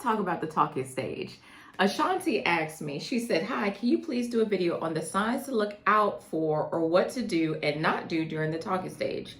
let's talk about the talking stage. Ashanti asked me, she said, "Hi, can you please do a video on the signs to look out for or what to do and not do during the talking stage?"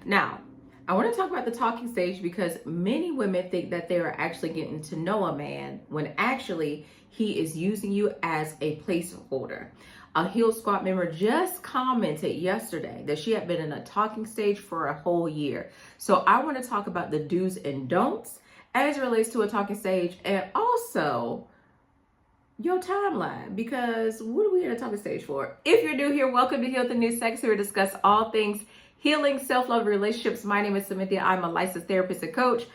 Now, I want to talk about the talking stage because many women think that they are actually getting to know a man when actually he is using you as a placeholder. A Heal Squad member just commented yesterday that she had been in a talking stage for a whole year. So I want to talk about the do's and don'ts as it relates to a talking stage, and also your timeline, because what are we in a talking stage for? If you're new here, welcome to Heal the New Sex, where we discuss all things healing, self-love, relationships. My name is Cynthia. I'm a licensed therapist and coach.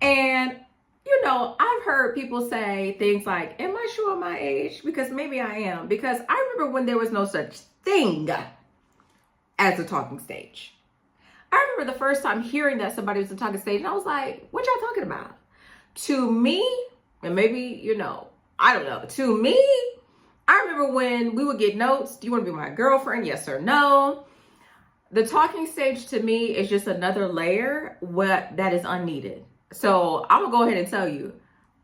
And you know, I've heard people say things like, am I showing my age? Because maybe I am. Because I remember when there was no such thing as a talking stage. I remember the first time hearing that somebody was a talking stage, and I was like, what y'all talking about? To me, and maybe, you know, I don't know. To me, I remember when we would get notes, do you want to be my girlfriend? Yes or no? The talking stage to me is just another layer that is unneeded. So I'm gonna go ahead and tell you,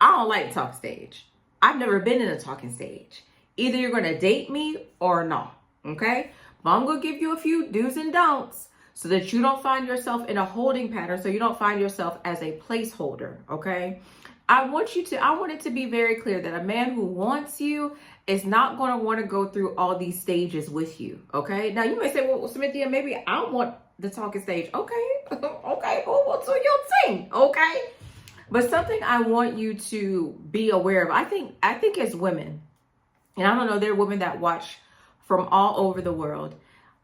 I don't like the talking stage. I've never been in a talking stage. Either you're gonna date me or not, okay? But I'm gonna give you a few do's and don'ts so that you don't find yourself in a holding pattern, so you don't find yourself as a placeholder, okay? I want it to be very clear that a man who wants you is not going to want to go through all these stages with you, okay? Now you may say, well, Cynthia, maybe I don't want the talking stage. Okay, okay, well, do your thing, okay? But something I want you to be aware of, I think as women, and I don't know, there are women that watch from all over the world.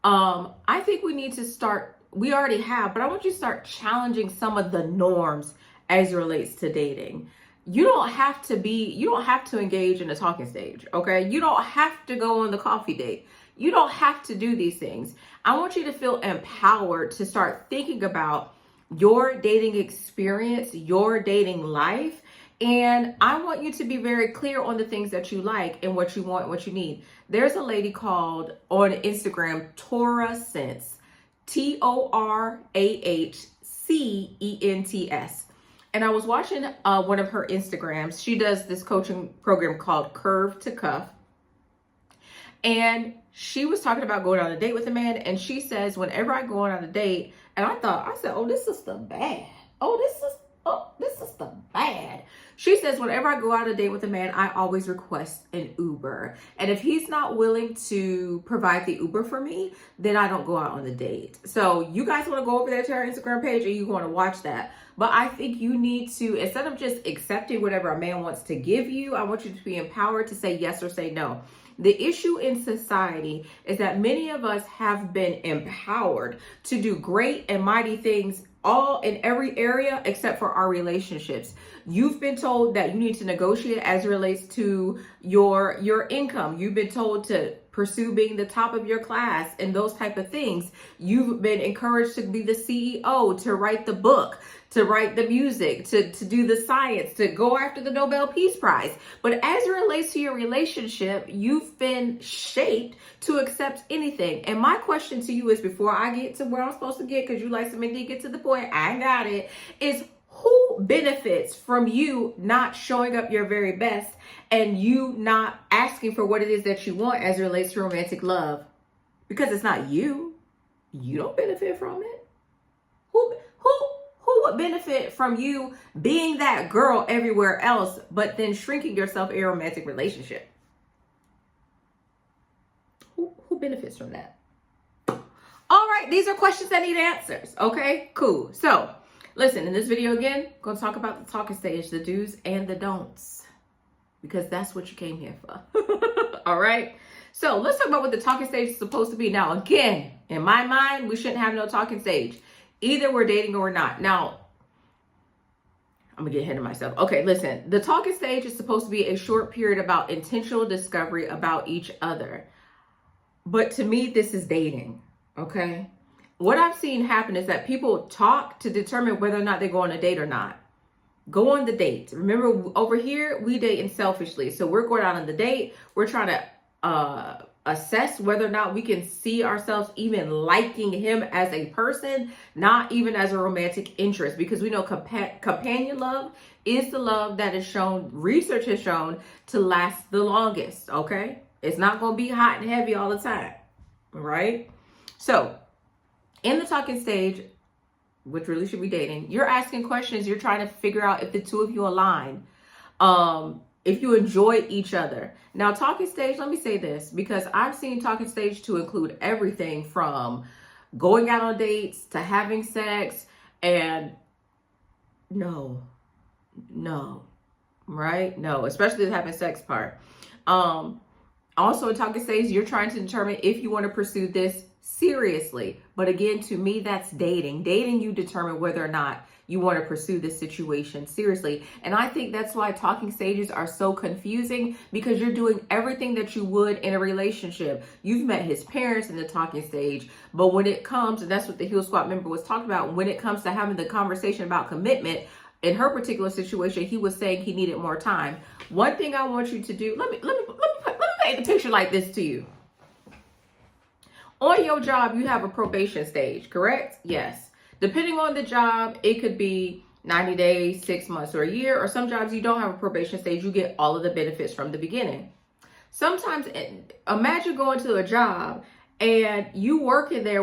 I think we need to start, we already have, but I want you to start challenging some of the norms as it relates to dating. You don't have to engage in a talking stage, okay? You don't have to go on the coffee date. You don't have to do these things. I want you to feel empowered to start thinking about your dating experience, your dating life. And I want you to be very clear on the things that you like and what you want, what you need. There's a lady called on Instagram, Torah Sense, TORAHCENTS. And I was watching one of her Instagrams. She does this coaching program called Curve to Cuff. And she was talking about going on a date with a man. And she says, whenever I go on a date, and I said, oh, this is the bad. This is the bad. She says, whenever I go out on a date with a man, I always request an Uber. And if he's not willing to provide the Uber for me, then I don't go out on the date. So you guys want to go over there to her Instagram page and you want to watch that. But I think you need to, instead of just accepting whatever a man wants to give you, I want you to be empowered to say yes or say no. The issue in society is that many of us have been empowered to do great and mighty things all in every area except for our relationships. You've been told that you need to negotiate as it relates to your income. You've been told to pursue being the top of your class and those type of things. You've been encouraged to be the CEO, to write the book, to write the music, to do the science, to go after the Nobel Peace Prize. But as it relates to your relationship, you've been shaped to accept anything. And my question to you is, before I get to where I'm supposed to get, because you like to make me get to the point, I got it, is who benefits from you not showing up your very best and you not asking for what it is that you want as it relates to romantic love? Because it's not you. You don't benefit from it. Who would benefit from you being that girl everywhere else, but then shrinking yourself in a romantic relationship? Who benefits from that? All right, these are questions that need answers. Okay, cool. So listen, in this video again, I'm going to talk about the talking stage, the do's and the don'ts, because that's what you came here for. All right. So let's talk about what the talking stage is supposed to be. Now, again, in my mind, we shouldn't have no talking stage. Either we're dating or we're not. Now, I'm gonna get ahead of myself. Okay, listen, the talking stage is supposed to be a short period about intentional discovery about each other. But to me, this is dating, okay? What I've seen happen is that people talk to determine whether or not they go on a date or not. Go on the date. Remember, over here, we date selfishly. So we're going out on the date. We're trying to assess whether or not we can see ourselves even liking him as a person, not even as a romantic interest, because we know companion love is the love that is shown, research has shown, to last the longest, okay? It's not going to be hot and heavy all the time, right? So in the talking stage, which really should be dating, you're asking questions. You're trying to figure out if the two of you align, if you enjoy each other. Now, talking stage, let me say this, because I've seen talking stage to include everything from going out on dates to having sex, and no, right? No, especially the having sex part. Also in talking stage, you're trying to determine if you want to pursue this seriously. But again, to me, that's dating. Dating, you determine whether or not you want to pursue this situation seriously. And I think that's why talking stages are so confusing, because you're doing everything that you would in a relationship. You've met his parents in the talking stage, but when it comes, and that's what the Heal Squad member was talking about, when it comes to having the conversation about commitment, in her particular situation, he was saying he needed more time. One thing I want you to do, let me paint the picture like this to you. On your job, you have a probation stage, correct? Yes. Depending on the job, it could be 90 days, 6 months, or a year, or some jobs you don't have a probation stage. You get all of the benefits from the beginning. Sometimes, imagine going to a job and you working there,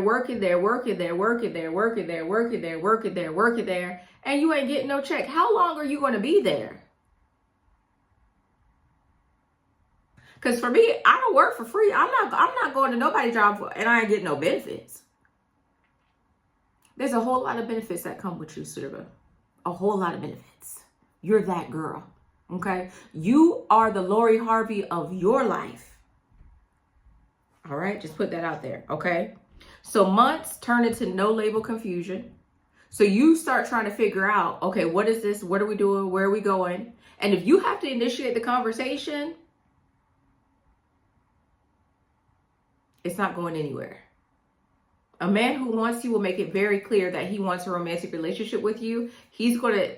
and you ain't getting no check. How long are you going to be there? Because for me, I don't work for free. I'm not going to nobody's job and I ain't getting no benefits. There's a whole lot of benefits that come with you, Suitabra. A whole lot of benefits. You're that girl, okay? You are the Lori Harvey of your life. All right, just put that out there, okay? So months turn into no label confusion. So you start trying to figure out, okay, what is this? What are we doing? Where are we going? And if you have to initiate the conversation, it's not going anywhere. A man who wants you will make it very clear that he wants a romantic relationship with you. He's going to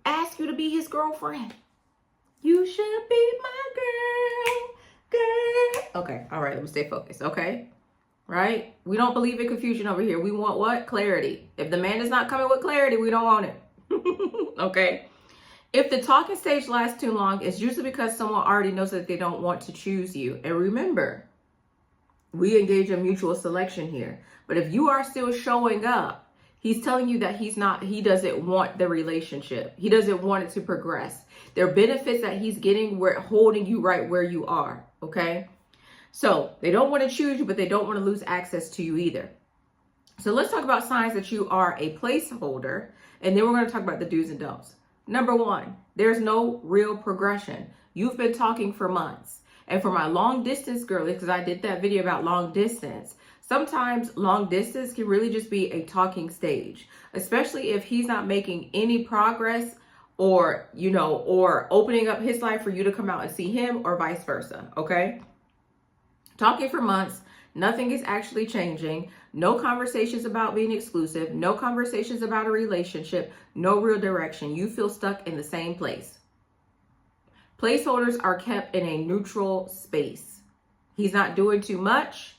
ask you to be his girlfriend. You should be my girl. Okay, all right, let me stay focused, okay? Right? We don't believe in confusion over here. We want what? Clarity. If the man is not coming with clarity, we don't want it. Okay? If the talking stage lasts too long, it's usually because someone already knows that they don't want to choose you. And remember, we engage in mutual selection here. But if you are still showing up, he's telling you that he doesn't want the relationship. He doesn't want it to progress. There are benefits that he's getting, we're holding you right where you are. Okay? So they don't want to choose you, but they don't want to lose access to you either. So let's talk about signs that you are a placeholder. And then we're going to talk about the do's and don'ts. Number one, there's no real progression. You've been talking for months. And for my long distance girlies, because I did that video about long distance, sometimes long distance can really just be a talking stage, especially if he's not making any progress or opening up his life for you to come out and see him, or vice versa. Okay. Talking for months, nothing is actually changing. No conversations about being exclusive. No conversations about a relationship. No real direction. You feel stuck in the same place. Placeholders are kept in a neutral space. He's not doing too much,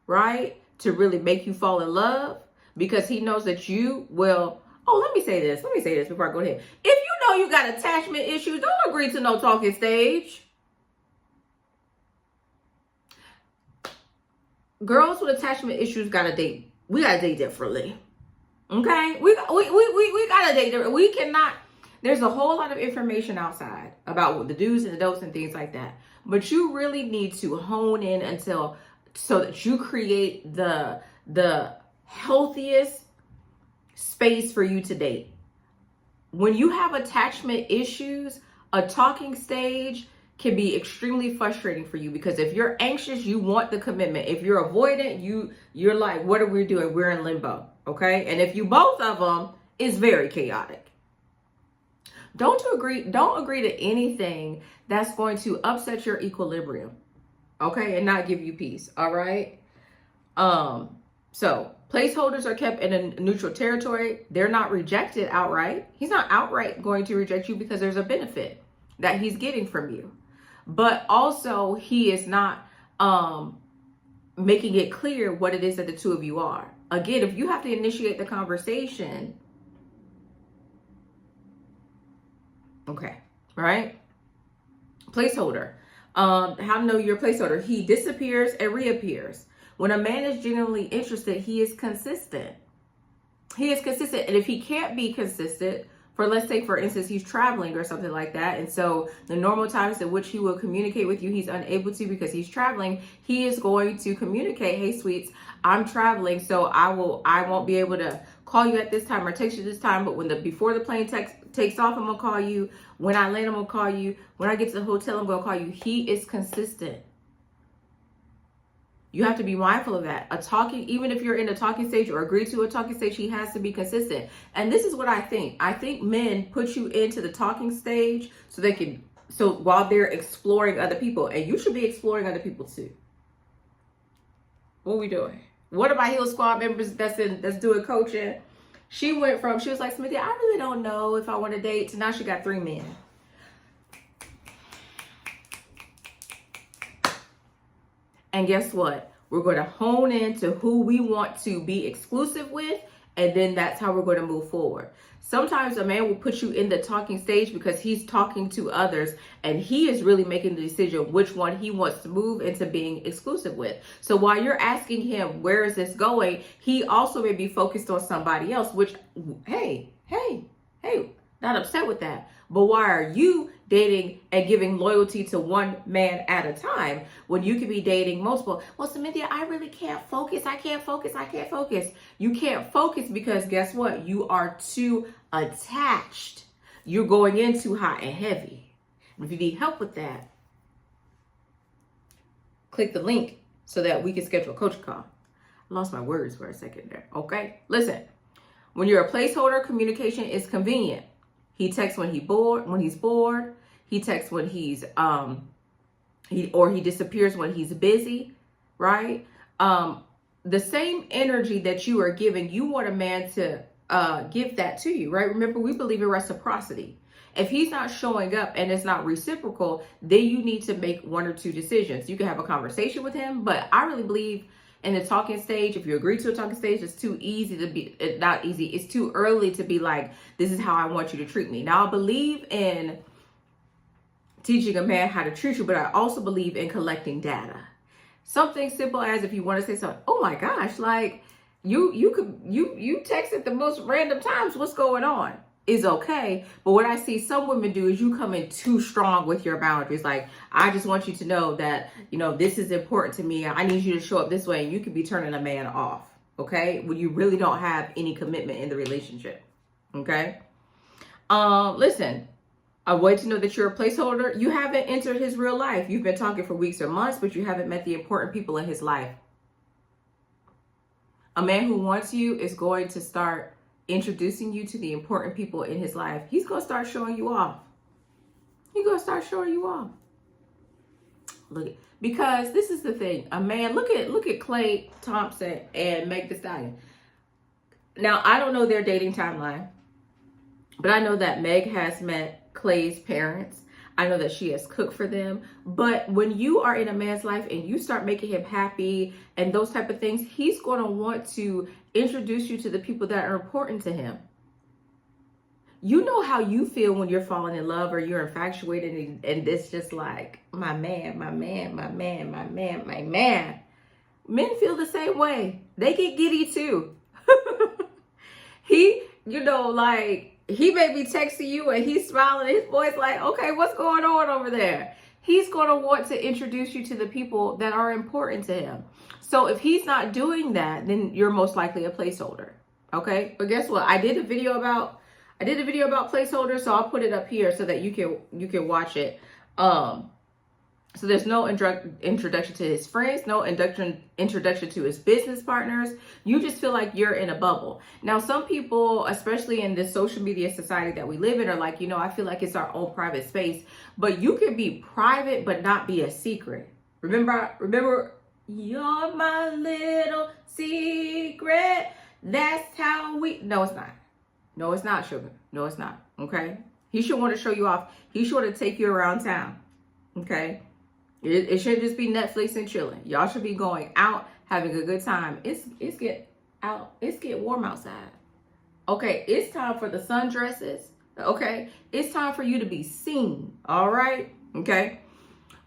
right, to really make you fall in love, because he knows that you will. Oh, let me say this before I go ahead. If you know you got attachment issues, don't agree to no talking stage. Girls with attachment issues gotta date. We gotta date differently. Okay? We gotta date differently. We cannot. There's a whole lot of information outside about the do's and the don'ts and things like that. But you really need to hone in so that you create the healthiest space for you to date. When you have attachment issues, a talking stage can be extremely frustrating for you, because if you're anxious, you want the commitment. If you're avoidant, you're like, what are we doing? We're in limbo, okay? And if you both of them, it's very chaotic. Don't agree to anything that's going to upset your equilibrium, okay, and not give you peace. All right. So placeholders are kept in a neutral territory. They're not rejected outright. He's not outright going to reject you because there's a benefit that he's getting from you. but also he is not making it clear what it is that the two of you are. Again, if you have to initiate the conversation, okay, right? Placeholder. How to know your placeholder? He disappears and reappears. When a man is genuinely interested, he is consistent. He is consistent. And if he can't be consistent, for let's say, for instance, he's traveling or something like that. And so the normal times in which he will communicate with you, he's unable to because he's traveling. He is going to communicate, hey, sweets, I'm traveling, so I won't be able to call you at this time or text you this time. But before the plane takes off, I'm going to call you. When I land, I'm going to call you. When I get to the hotel, I'm going to call you. He is consistent. You have to be mindful of that. Even if you're in a talking stage or agree to a talking stage, he has to be consistent. And this is what I think. I think men put you into the talking stage so while they're exploring other people, and you should be exploring other people too. What are we doing? One of my Heal Squad members that's doing coaching, she was like, Smithy, I really don't know if I want to date. So now she got 3 men. And guess what? We're going to hone into who we want to be exclusive with, and then that's how we're going to move forward. Sometimes a man will put you in the talking stage because he's talking to others, and he is really making the decision which one he wants to move into being exclusive with. So while you're asking him, where is this going? He also may be focused on somebody else, which, hey, not upset with that. But why are you dating and giving loyalty to one man at a time when you could be dating multiple? Well, Samantha, I really can't focus. I can't focus. You can't focus because guess what? You are too attached. You're going in too hot and heavy. And if you need help with that, click the link so that we can schedule a coaching call. I lost my words for a second there. Okay, listen. When you're a placeholder, communication is convenient. He texts when he's bored. He texts when he disappears when he's busy, right? The same energy that you are giving, you want a man to give that to you, right? Remember, we believe in reciprocity. If he's not showing up and it's not reciprocal, then you need to make 1 or 2 decisions. You can have a conversation with him, but I really believe in the talking stage, if you agree to a talking stage, it's too easy to be, not easy, it's too early to be like, this is how I want you to treat me. Now, I believe in teaching a man how to treat you, but I also believe in collecting data. Something simple as if you want to say something, oh my gosh, like you text at the most random times, what's going on? Is okay. But what I see some women do is you come in too strong with your boundaries. Like, I just want you to know that, this is important to me. I need you to show up this way. And you could be turning a man off. Okay. When you really don't have any commitment in the relationship. Okay. Listen, a way to know that you're a placeholder. You haven't entered his real life. You've been talking for weeks or months, but you haven't met the important people in his life. A man who wants you is going to start introducing you to the important people in his life. He's going to start showing you off. Look, because this is the thing. A man, look at Clay Thompson and Meg Thee Stallion. Now, I don't know their dating timeline, but I know that Meg has met Clay's parents. I know that she has cooked for them. But when you are in a man's life and you start making him happy and those type of things, he's going to want to introduce you to the people that are important to him. You know how you feel when you're falling in love or you're infatuated and it's just like, my man. Men feel the same way. They get giddy too. He may be texting you and he's smiling. His boy's like, okay, what's going on over there? He's going to want to introduce you to the people that are important to him. So if he's not doing that, then you're most likely a placeholder. Okay. But guess what? I did a video about placeholders. So I'll put it up here so that you can watch it. So there's no introduction to his friends, no introduction to his business partners. You just feel like you're in a bubble. Now, some people, especially in this social media society that we live in, are like, I feel like it's our own private space. But you can be private, but not be a secret. Remember, you're my little secret. That's how we... No, it's not. No, it's not, sugar. No, it's not. Okay? He should want to show you off. He should want to take you around town. Okay. It should just be Netflix and chilling. Y'all should be going out, having a good time. It's get warm outside. Okay, it's time for the sundresses. Okay, it's time for you to be seen. All right. Okay.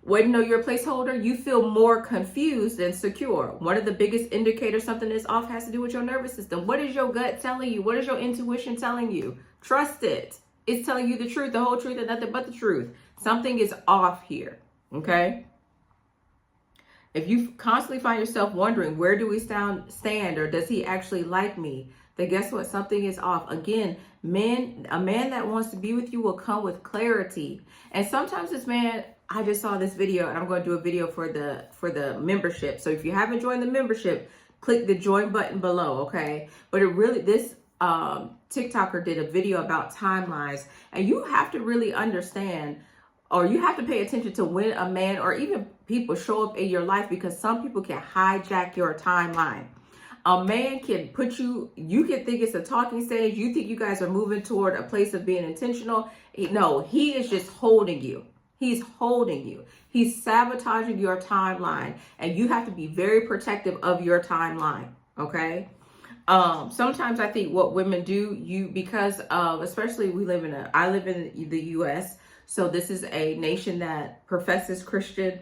When you know you're a placeholder, you feel more confused than secure. One of the biggest indicators something is off has to do with your nervous system. What is your gut telling you? What is your intuition telling you? Trust it. It's telling you the truth, the whole truth, and nothing but the truth. Something is off here. Okay. If you constantly find yourself wondering, where do we stand, or does he actually like me? Then guess what? Something is off. Again, a man that wants to be with you will come with clarity. And sometimes this man, I just saw this video, and I'm going to do a video for the membership. So if you haven't joined the membership, click the join button below, okay? But this TikToker did a video about timelines, and you have to really understand, or you have to pay attention to when a man or even people show up in your life, because some people can hijack your timeline. A man can put you can think it's a talking stage. You think you guys are moving toward a place of being intentional. No, he is just holding you. He's holding you. He's sabotaging your timeline, and you have to be very protective of your timeline. Okay. Sometimes I think what women do, because of, especially I live in the US. So this is a nation that professes Christian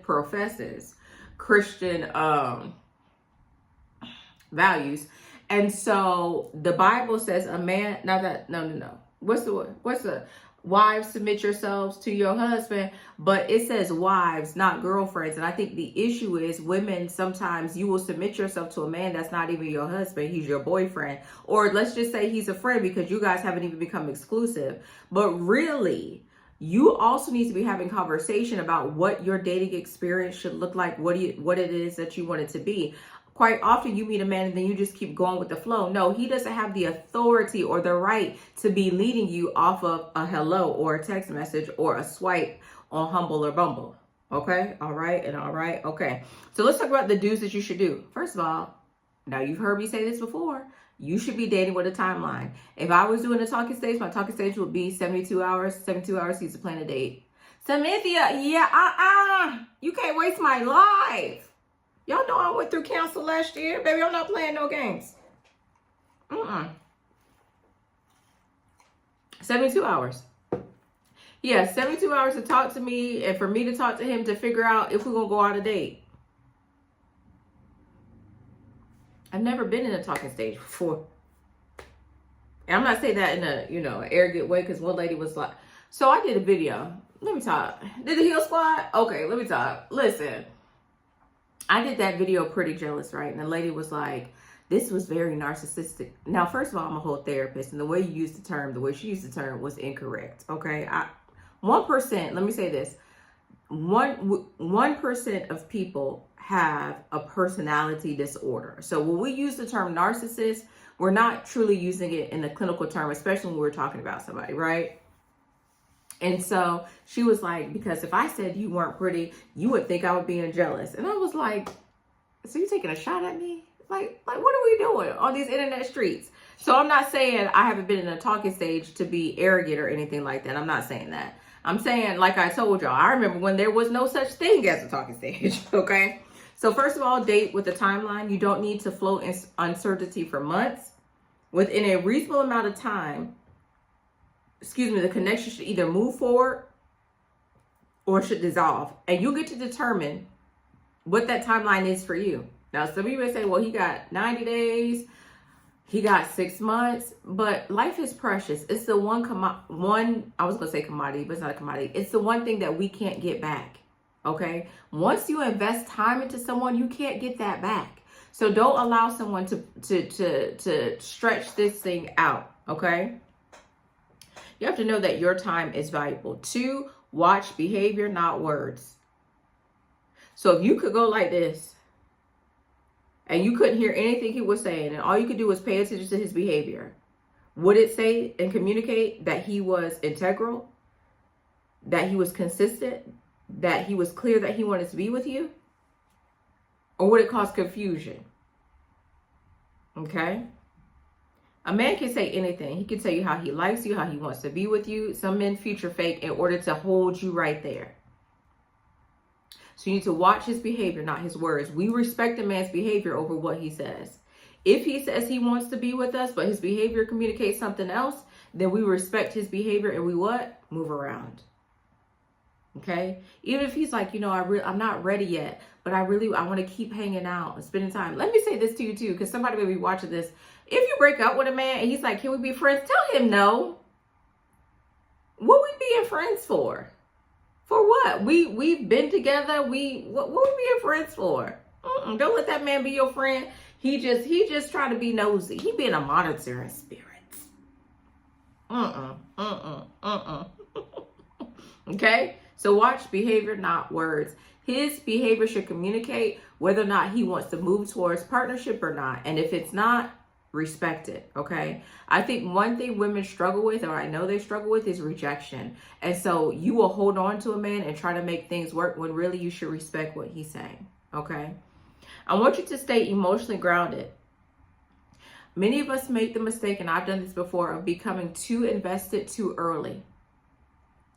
values. And so the Bible says a man, what's the wives, submit yourselves to your husband, but it says wives, not girlfriends. And I think the issue is women, sometimes you will submit yourself to a man that's not even your husband. He's your boyfriend, or let's just say he's a friend, because you guys haven't even become exclusive. But really, you also need to be having conversation about what your dating experience should look like, what it is that you want it to be. Quite often you meet a man and then you just keep going with the flow. No, he doesn't have the authority or the right to be leading you off of a hello or a text message or a swipe on Humble or Bumble. Okay? All right. And all right. Okay. So let's talk about the do's that you should do. First of all, now you've heard me say this before. You should be dating with a timeline. If I was doing a talking stage, my talking stage would be 72 hours. 72 hours he's to plan a date. Samantha, you can't waste my life. Y'all know I went through counsel last year. Baby, I'm not playing no games. 72 hours. Yeah, 72 hours to talk to me and for me to talk to him to figure out if we're going to go on a date. I've never been in a talking stage before. And I'm not saying that in a, arrogant way, because one lady was like, so I did a video. Let me talk. Did the heel squad? Okay, let me talk. Listen. I did that video pretty jealous, right? And the lady was like, this was very narcissistic. Now, first of all, I'm a whole therapist, and the way she used the term was incorrect. Okay. 1%, let me say this. 1% of people have a personality disorder. So when we use the term narcissist, we're not truly using it in the clinical term, especially when we're talking about somebody, right? And so she was like, because if I said you weren't pretty, you would think I was being jealous. And I was like, so you taking a shot at me? Like what are we doing on these internet streets? So I'm not saying I haven't been in a talking stage to be arrogant or anything like that. I'm not saying that. I'm saying, like I told y'all, I remember when there was no such thing as a talking stage. Okay. So first of all, date with a timeline. You don't need to float in uncertainty for months. Within a reasonable amount of time, the connection should either move forward or should dissolve. And you get to determine what that timeline is for you. Now, some of you may say, well, he got 90 days, he got 6 months, but life is precious. It's the one I was going to say commodity, but it's not a commodity. It's the one thing that we can't get back. Okay. Once you invest time into someone, you can't get that back. So don't allow someone to stretch this thing out. Okay. You have to know that your time is valuable. 2, watch behavior, not words. So if you could go like this and you couldn't hear anything he was saying, and all you could do was pay attention to his behavior, would it say and communicate that he was integral, that he was consistent, that he was clear that he wanted to be with you? Or would it cause confusion? Okay. A man can say anything. He can tell you how he likes you, how he wants to be with you. Some men future fake in order to hold you right there. So you need to watch his behavior, not his words. We respect a man's behavior over what he says. If he says he wants to be with us, but his behavior communicates something else, then we respect his behavior and we what? Move around. Okay? Even if he's like, I'm not ready yet, but I want to keep hanging out and spending time. Let me say this to you too, because somebody may be watching this. If you break up with a man and he's like, can we be friends? Tell him no. What we being friends for? For what? We've been together. What we being friends for? Don't let that man be your friend. He just trying to be nosy. He being a monitoring spirit. Okay? So watch behavior, not words. His behavior should communicate whether or not he wants to move towards partnership or not. And if it's not, respect it, okay? I think one thing women struggle with, or I know they struggle with, is rejection. And so you will hold on to a man and try to make things work when really you should respect what he's saying, okay? I want you to stay emotionally grounded. Many of us make the mistake, and I've done this before, of becoming too invested too early.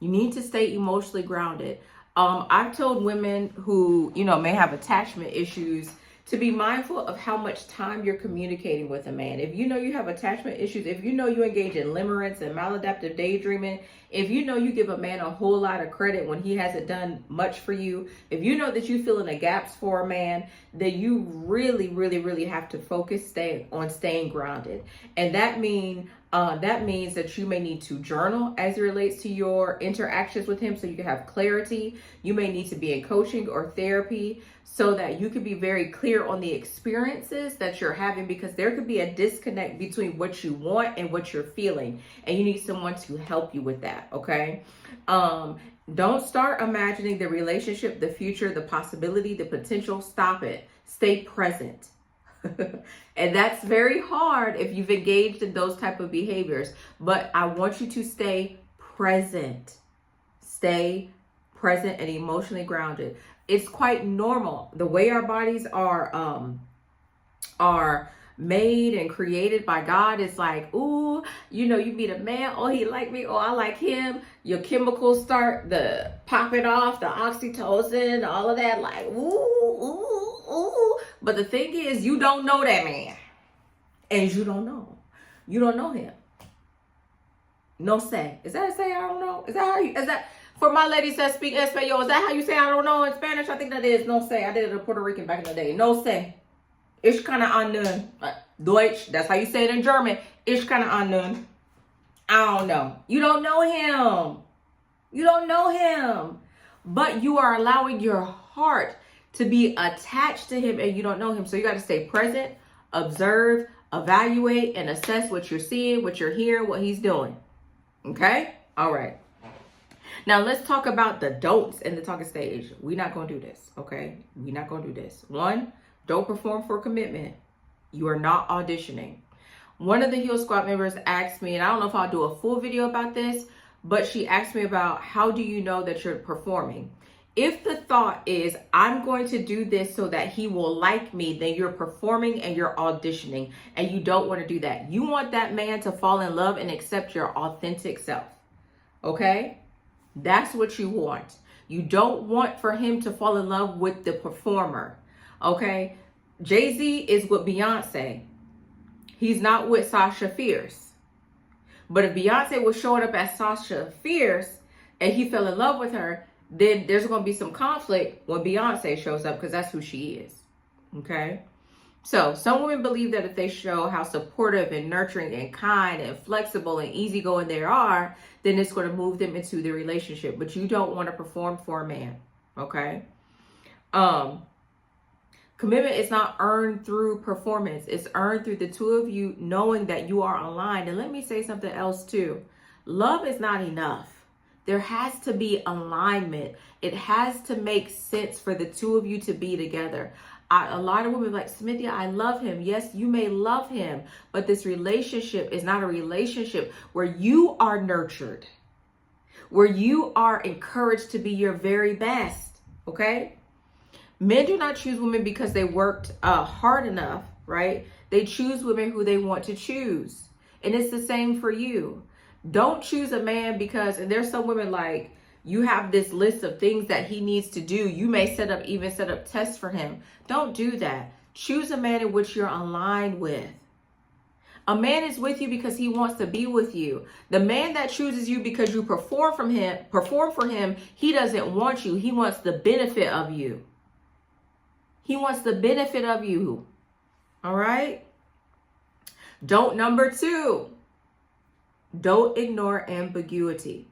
You need to stay emotionally grounded. I've told women who, may have attachment issues to be mindful of how much time you're communicating with a man. If you know you have attachment issues, if you know you engage in limerence and maladaptive daydreaming, if you know you give a man a whole lot of credit when he hasn't done much for you, if you know that you fill in the gaps for a man, then you really, really, really have to focus on staying grounded. And that means that you may need to journal as it relates to your interactions with him so you can have clarity. You may need to be in coaching or therapy so that you can be very clear on the experiences that you're having, because there could be a disconnect between what you want and what you're feeling, and you need someone to help you with that, okay? Don't start imagining the relationship, the future, the possibility, the potential. Stop it. Stay present. And that's very hard if you've engaged in those type of behaviors, but I want you to stay present. Stay present and emotionally grounded. It's quite normal. The way our bodies are made and created by God is like, ooh, you meet a man, oh, he like me, oh, I like him. Your chemicals start popping off, the oxytocin, all of that, like, ooh. But the thing is, you don't know that man. And you don't know him. No sé. Is that a say I don't know? Is that for my ladies that speak Espanol, is that how you say I don't know in Spanish? I think that is no sé. I did it in Puerto Rican back in the day. No sé. Ich kann ahnen. Deutsch, that's how you say it in German. Ich kann ahnen. I don't know. You don't know him. You don't know him. But you are allowing your heart to be attached to him and you don't know him. So you got to stay present, observe, evaluate, and assess what you're seeing, what you're hearing, what he's doing. Okay? All right. Now let's talk about the don'ts in the talking stage. We're not going to do this. Okay? We're not going to do this. 1, don't perform for commitment. You are not auditioning. One of the Heal Squad members asked me, and I don't know if I'll do a full video about this, but she asked me about how do you know that you're performing? If the thought is, I'm going to do this so that he will like me, then you're performing and you're auditioning, and you don't want to do that. You want that man to fall in love and accept your authentic self. Okay? That's what you want. You don't want for him to fall in love with the performer. Okay? Jay-Z is with Beyonce. He's not with Sasha Fierce. But if Beyonce was showing up as Sasha Fierce and he fell in love with her, then there's going to be some conflict when Beyonce shows up, because that's who she is. Okay? So some women believe that if they show how supportive and nurturing and kind and flexible and easygoing they are, then it's going to move them into the relationship. But you don't want to perform for a man. Okay? Commitment is not earned through performance. It's earned through the two of you knowing that you are aligned. And let me say something else too. Love is not enough. There has to be alignment. It has to make sense for the two of you to be together. A lot of women are like, Smithia, I love him. Yes, you may love him, but this relationship is not a relationship where you are nurtured, where you are encouraged to be your very best. Okay? Men do not choose women because they worked hard enough, right? They choose women who they want to choose. And it's the same for you. Don't choose a man because, and there's some women like, You have this list of things that he needs to do. You may even set up tests for him. Don't do that. Choose a man in which you're aligned with. A man is with you because he wants to be with you. The man that chooses you because you perform for him, he doesn't want you. He wants the benefit of you. He wants the benefit of you. All right? Number 2, don't ignore ambiguity.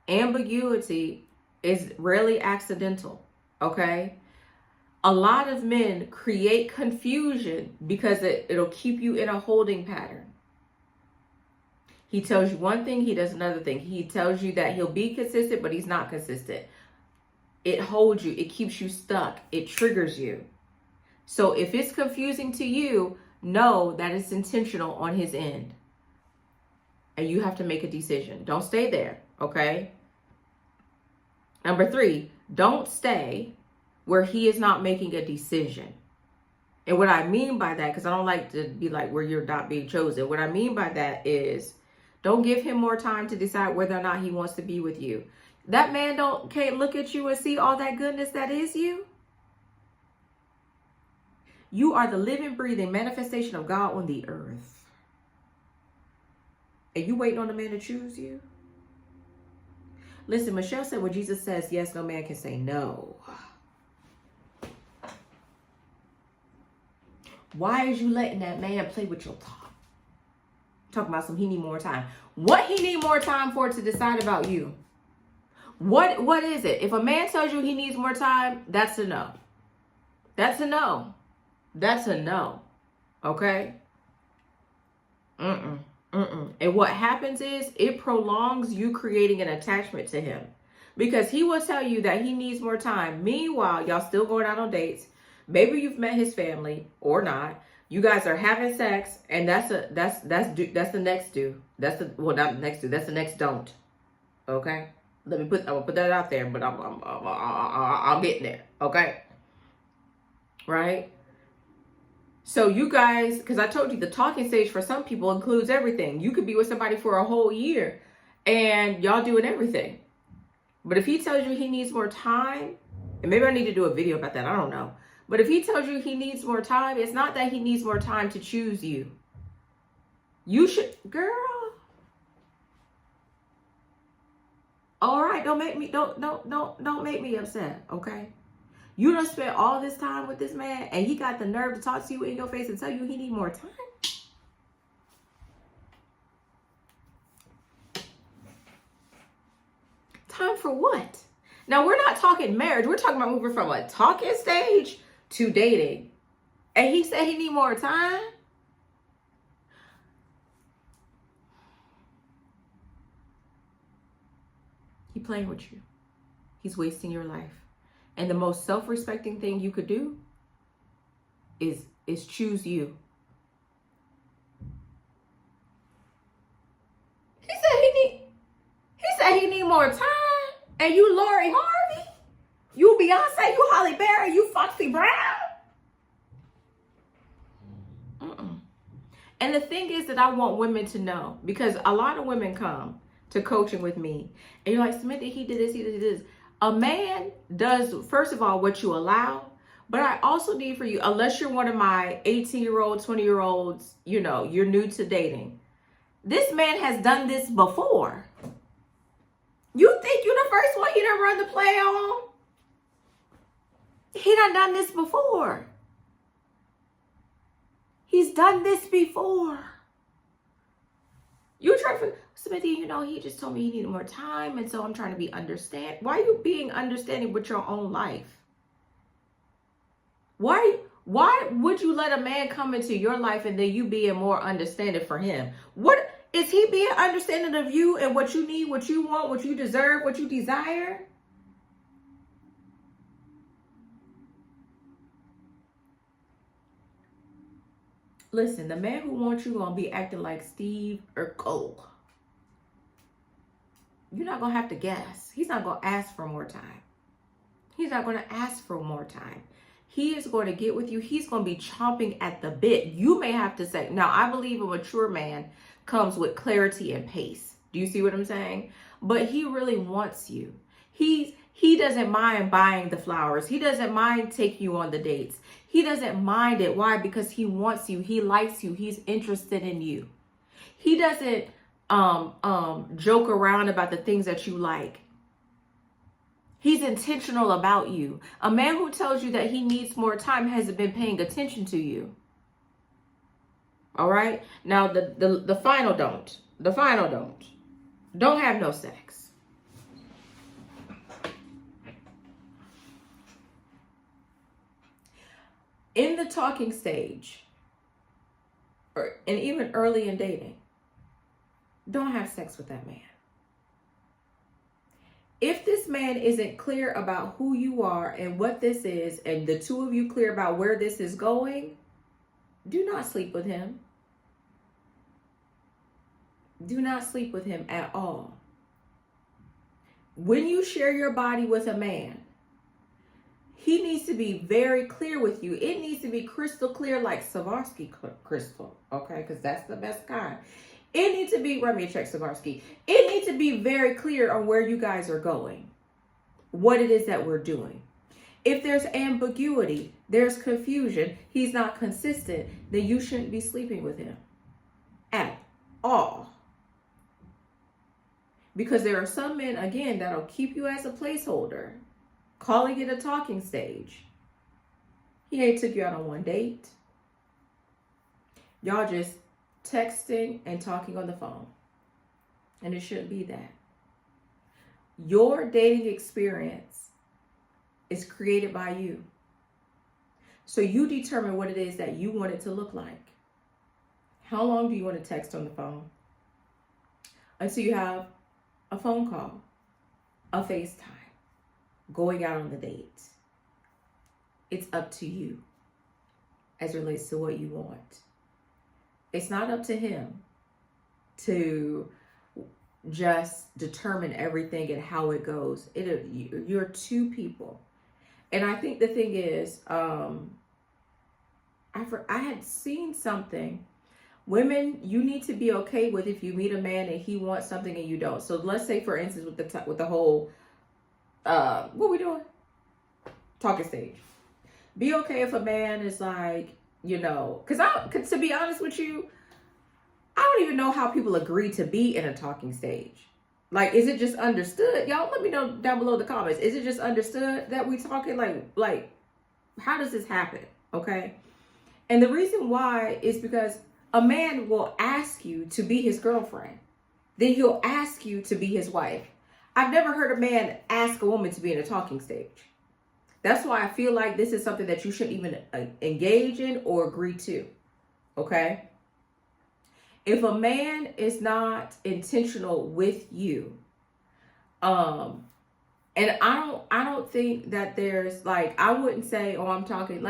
Ambiguity is rarely accidental, okay? A lot of men create confusion because it'll keep you in a holding pattern. He tells you one thing, he does another thing. He tells you that he'll be consistent, but he's not consistent. It holds you. It keeps you stuck. It triggers you. So if it's confusing to you, know that it's intentional on his end. And you have to make a decision. Don't stay there, okay? Number 3, don't stay where he is not making a decision. And what I mean by that, because I don't like to be like where you're not being chosen. What I mean by that is don't give him more time to decide whether or not he wants to be with you. That man can't look at you and see all that goodness that is you. You are the living, breathing manifestation of God on the earth. And you waiting on a man to choose you? Listen, Michelle said when Jesus says yes, no man can say no. Why is you letting that man play with your thought? Talking about he need more time. What he need more time for to decide about you? What is it? If a man tells you he needs more time, that's a no. That's a no. That's a no. Okay? And what happens is it prolongs you creating an attachment to him. Because he will tell you that he needs more time. Meanwhile, y'all still going out on dates. Maybe you've met his family or not. You guys are having sex, and that's the next do. That's the next don't. Okay? I'm gonna put that out there, but I'm getting there. Okay? Right? So you guys, because I told you the talking stage for some people includes everything. You could be with somebody for a whole year and y'all doing everything. But if he tells you he needs more time, and maybe I need to do a video about that, I don't know. But if he tells you he needs more time, it's not that he needs more time to choose you. You should, girl. All right, don't make me upset, okay? You done spent all this time with this man and he got the nerve to talk to you in your face and tell you he need more time. Time for what? Now, we're not talking marriage. We're talking about moving from a talking stage to dating. And he said he need more time. He playing with you. He's wasting your life. And the most self-respecting thing you could do is choose you. He said he need more time. And you Lori Harvey, you Beyonce, you Holly Berry, you Foxy Brown. And the thing is that I want women to know, because a lot of women come to coaching with me and you're like, Samantha, he did this, he did this. A man does, first of all, what you allow, but I also need for you, unless you're one of my 18-year-old, 20-year-olds, you're new to dating. This man has done this before. You think you're the first one he done run the play on? He done this before. He's done this before. You try to, Smithy, he just told me he needed more time, and so I'm trying to be understanding. Why are you being understanding with your own life? Why would you let a man come into your life and then you being more understanding for him? What is he being understanding of you and what you need, what you want, what you deserve, what you desire? Listen, the man who wants you gonna be acting like Steve Urkel. You're not gonna have to guess. He's not gonna ask for more time. He's not gonna ask for more time. He is going to get with you. He's going to be chomping at the bit. You may have to say, now I believe a mature man comes with clarity and pace. Do you see what I'm saying? but he really wants you. He doesn't mind buying the flowers. He doesn't mind taking you on the dates. He doesn't mind it. Why? Because he wants you. He likes you. He's interested in you. He doesn't joke around about the things that you like. He's intentional about you. A man who tells you that he needs more time hasn't been paying attention to you. All right? Now, the final don't. The final don't. Don't have no sex. In the talking stage, and even early in dating, don't have sex with that man. If this man isn't clear about who you are and what this is, and the two of you clear about where this is going, do not sleep with him. Do not sleep with him at all. When you share your body with a man, he needs to be very clear with you. It needs to be crystal clear, like Swarovski crystal, okay? Because that's the best kind. It needs to be, let me check Swarovski. It needs to be very clear on where you guys are going, what it is that we're doing. If there's ambiguity, there's confusion, he's not consistent, then you shouldn't be sleeping with him at all. Because there are some men, again, that'll keep you as a placeholder, calling it a talking stage. He ain't took you out on one date. Y'all just texting and talking on the phone. And it shouldn't be that. Your dating experience is created by you. So you determine what it is that you want it to look like. How long do you want to text on the phone? Until you have a phone call, a FaceTime, going out on the date. It's up to you as it relates to what you want. It's not up to him to just determine everything and how it goes. You're two people. And I think the thing is, I had seen something. Women, you need to be okay with if you meet a man and he wants something and you don't. So let's say, for instance, with the whole, what we doing? Talking stage. Be okay if a man is like, because to be honest with you, I don't even know how people agree to be in a talking stage. Like, is it just understood? Y'all, let me know down below in the comments. Is it just understood that we talking like, how does this happen? Okay. And the reason why is because a man will ask you to be his girlfriend. Then he'll ask you to be his wife. I've never heard a man ask a woman to be in a talking stage. That's why I feel like this is something that you shouldn't even engage in or agree to. Okay? If a man is not intentional with you, and I don't think that there's I wouldn't say, oh, I'm talking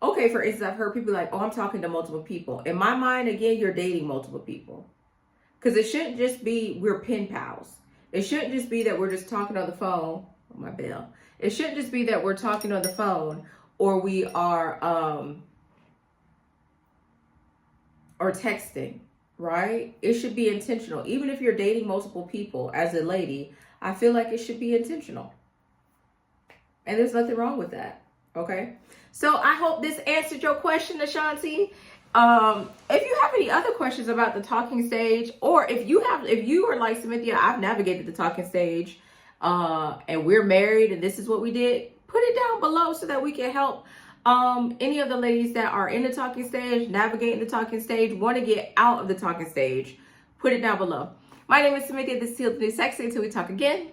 okay, for instance, I've heard people oh, I'm talking to multiple people. In my mind, again, you're dating multiple people. Because it shouldn't just be we're pen pals. It shouldn't just be that we're just talking on the phone. Oh, my bell. It shouldn't just be that we're talking on the phone or we are or texting, right? It should be intentional. Even if you're dating multiple people as a lady, I feel like it should be intentional. And there's nothing wrong with that. Okay? So I hope this answered your question, Ashanti. If you have any other questions about the talking stage, or if you are like Samithia, I've navigated the talking stage, and we're married and this is what we did, put it down below so that we can help any of the ladies that are in the talking stage, navigating the talking stage, want to get out of the talking stage. Put it down below. My name is Samithia. This is Heal the New Sexy. Until we talk again.